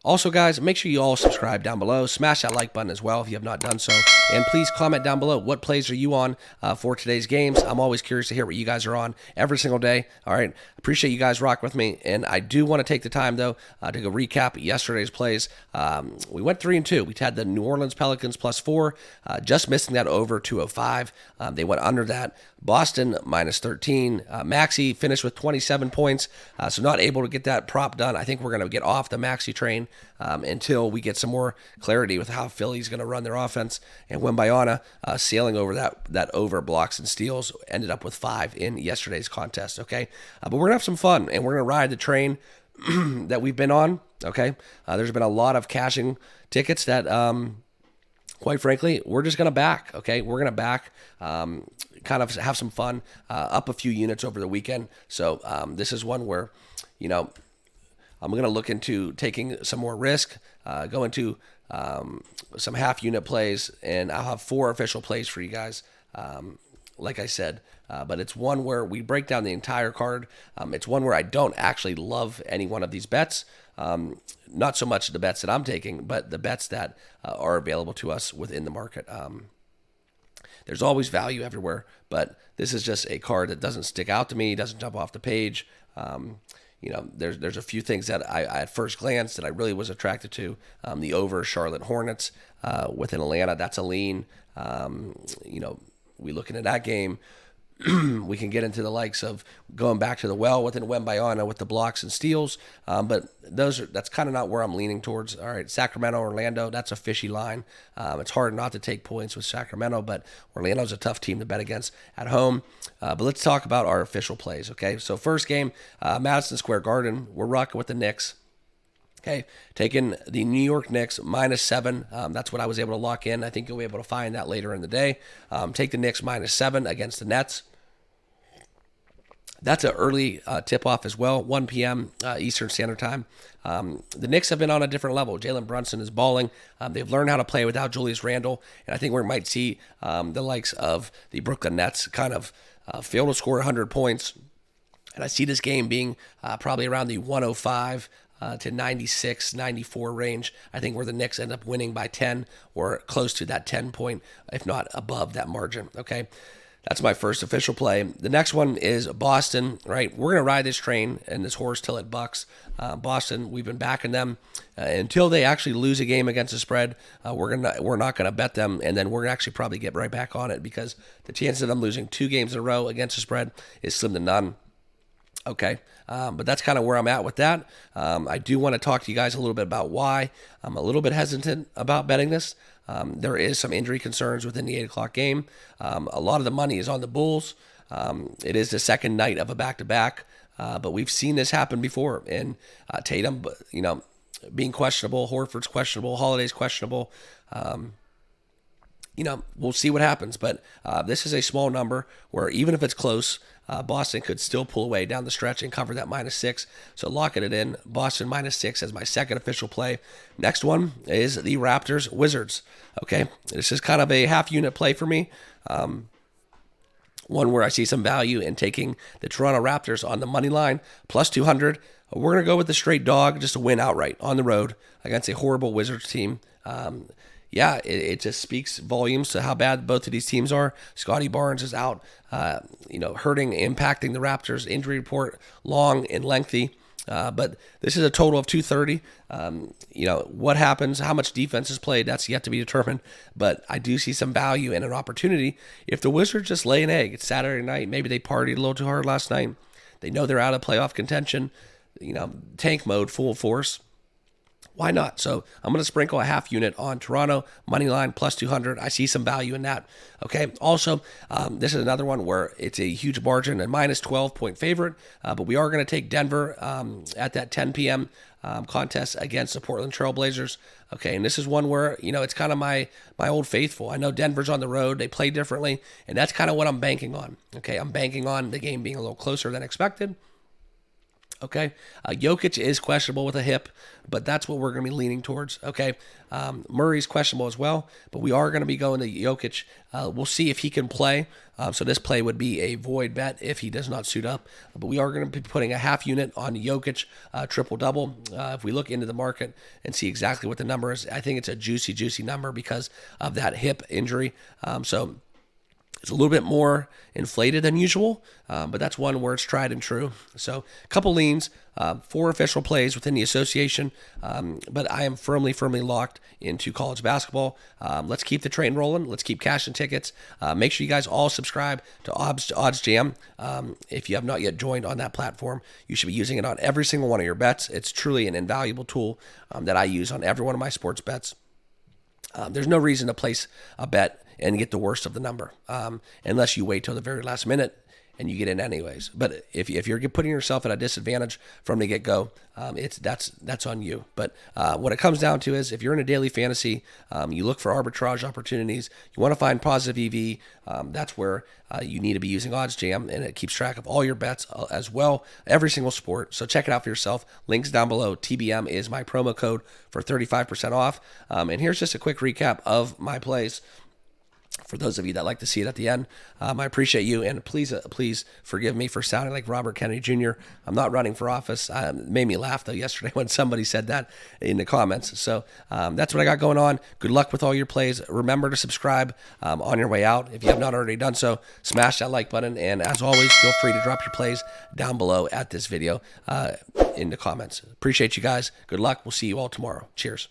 Also, guys, make sure you all subscribe down below. Smash that like button as well if you have not done so. And please comment down below what plays are you on for today's games. I'm always curious to hear what you guys are on every single day. All right. Appreciate you guys rock with me. And I do want to take the time, though, to go recap yesterday's plays. We went 3-2. We had the New Orleans Pelicans +4, just missing that over 205. They went under that. Boston -13. Maxey finished with 27 points, so not able to get that prop done. I think we're going to get off the Maxey train until we get some more clarity with how Philly's going to run their offense. And Wembanyama sailing over that over blocks and steals, ended up with 5 in yesterday's contest. Okay, but we're going to have some fun, and we're going to ride the train that we've been on. Okay, there's been a lot of cashing tickets that quite frankly, we're just going to back, okay? We're going to back, kind of have some fun, up a few units over the weekend. So this is one where, I'm going to look into taking some more risk, go into some half-unit plays, and I'll have 4 official plays for you guys, like I said. But it's one where we break down the entire card. It's one where I don't actually love any one of these bets. Not so much the bets that I'm taking, but the bets that are available to us within the market. There's always value everywhere, but this is just a card that doesn't stick out to me, doesn't jump off the page. There's a few things that I at first glance that I really was attracted to. The over Charlotte Hornets within Atlanta, that's a lean. We looking at that game. We can get into the likes of going back to the well within Wembanyama with the blocks and steals, but that's kind of not where I'm leaning towards. All right, Sacramento, Orlando, that's a fishy line. It's hard not to take points with Sacramento, but Orlando's a tough team to bet against at home. But let's talk about our official plays, okay? So first game, Madison Square Garden, we're rocking with the Knicks. Okay, taking the New York Knicks -7. That's what I was able to lock in. I think you'll be able to find that later in the day. Take the Knicks -7 against the Nets. That's an early tip-off as well, 1 p.m. Eastern Standard Time. The Knicks have been on a different level. Jalen Brunson is balling. They've learned how to play without Julius Randle, and I think we might see the likes of the Brooklyn Nets kind of fail to score 100 points. And I see this game being probably around the 105 to 96, 94 range. I think where the Knicks end up winning by 10 or close to that 10 point, if not above that margin, okay? That's my first official play. The next one is Boston, right? We're going to ride this train and this horse till it bucks. Boston, we've been backing them until they actually lose a game against the spread. We're not going to bet them, and then we're going to actually probably get right back on it because the chance of them losing 2 games in a row against the spread is slim to none. Okay, but that's kind of where I'm at with that. I do want to talk to you guys a little bit about why I'm a little bit hesitant about betting this. There is some injury concerns within the 8 o'clock game. A lot of the money is on the Bulls. It is the second night of a back-to-back, but we've seen this happen before. And Tatum, being questionable, Horford's questionable, Holiday's questionable. We'll see what happens. But this is a small number where even if it's close, Boston could still pull away down the stretch and cover that -6. So locking it in, Boston -6 as my second official play. Next one is the Raptors Wizards. Okay, this is kind of a half-unit play for me. One where I see some value in taking the Toronto Raptors on the money line, +200. We're going to go with the straight dog, just to win outright on the road against a horrible Wizards team. It just speaks volumes to how bad both of these teams are. Scotty Barnes is out, hurting, impacting the Raptors. Injury report long and lengthy. But this is a total of 230. What happens, how much defense is played, that's yet to be determined. But I do see some value and an opportunity. If the Wizards just lay an egg, it's Saturday night. Maybe they partied a little too hard last night. They know they're out of playoff contention. Tank mode, full force. Why not? So I'm going to sprinkle a half unit on Toronto, money line +200. I see some value in that. Okay. Also, this is another one where it's a huge margin, a -12 point favorite, but we are going to take Denver at that 10 p.m. Contest against the Portland Trail Blazers. Okay. And this is one where, it's kind of my old faithful. I know Denver's on the road. They play differently, and that's kind of what I'm banking on. Okay. I'm banking on the game being a little closer than expected. Okay. Jokic is questionable with a hip, but that's what we're going to be leaning towards. Okay. Murray's questionable as well, but we are going to be going to Jokic. We'll see if he can play. So this play would be a void bet if he does not suit up. But we are going to be putting a half unit on Jokic, triple-double. If we look into the market and see exactly what the number is, I think it's a juicy, juicy number because of that hip injury. So it's a little bit more inflated than usual, but that's one where it's tried and true. So a couple leans, 4 official plays within the association, but I am firmly locked into college basketball. Let's keep the train rolling. Let's keep cashing tickets. Make sure you guys all subscribe to Odds Jam. If you have not yet joined on that platform, you should be using it on every single one of your bets. It's truly an invaluable tool that I use on every one of my sports bets. There's no reason to place a bet and get the worst of the number, unless you wait till the very last minute and you get in anyways. But if you're putting yourself at a disadvantage from the get-go, that's on you. But what it comes down to is if you're in a daily fantasy, you look for arbitrage opportunities, you want to find positive EV, that's where you need to be using Odds Jam, and it keeps track of all your bets as well, every single sport. So check it out for yourself. Links down below. TBM is my promo code for 35% off. And here's just a quick recap of my plays. For those of you that like to see it at the end, I appreciate you, and please forgive me for sounding like Robert Kennedy Jr. I'm not running for office. It made me laugh, though, yesterday when somebody said that in the comments. So that's what I got going on. Good luck with all your plays. Remember to subscribe on your way out. If you have not already done so, smash that like button, and as always, feel free to drop your plays down below at this video in the comments. Appreciate you guys. Good luck. We'll see you all tomorrow. Cheers.